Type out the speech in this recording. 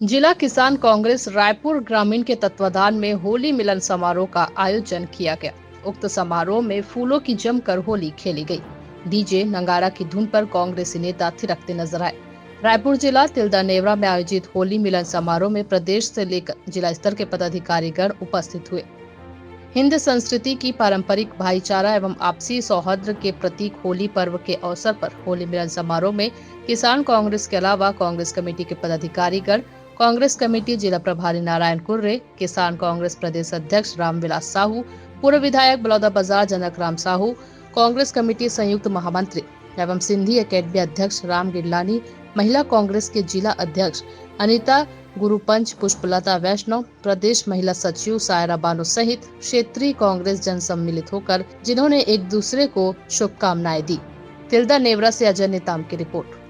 जिला किसान कांग्रेस रायपुर ग्रामीण के तत्वाधान में होली मिलन समारोह का आयोजन किया गया। उक्त समारोह में फूलों की जमकर होली खेली गई। डीजे नगाड़ा की धुन पर कांग्रेसी नेता थिरकते नजर आए। रायपुर जिला तिल्दा नेवरा में आयोजित होली मिलन समारोह में प्रदेश से लेकर जिला स्तर के पदाधिकारीगण उपस्थित हुए। हिंद संस्कृति की पारंपरिक भाईचारा एवं आपसी सौहार्द के प्रतीक होली पर्व के अवसर पर होली मिलन समारोह में किसान कांग्रेस के अलावा कांग्रेस कमेटी के पदाधिकारीगण, कांग्रेस कमेटी जिला प्रभारी नारायण कुर्रे, किसान कांग्रेस प्रदेश अध्यक्ष रामविलास साहू, पूर्व विधायक बलौदा बाजार जनक राम साहू, कांग्रेस कमेटी संयुक्त महामंत्री एवं सिंधी एकेडमी अध्यक्ष राम गिरलानी, महिला कांग्रेस के जिला अध्यक्ष अनिता गुरुपंच, पुष्पलता वैष्णव, प्रदेश महिला सचिव सायरा बानो सहित क्षेत्रीय कांग्रेस जन सम्मिलित होकर जिन्होंने एक दूसरे को शुभकामनाएं दी। तिल्दा नेवरा से अजय नेताम की रिपोर्ट।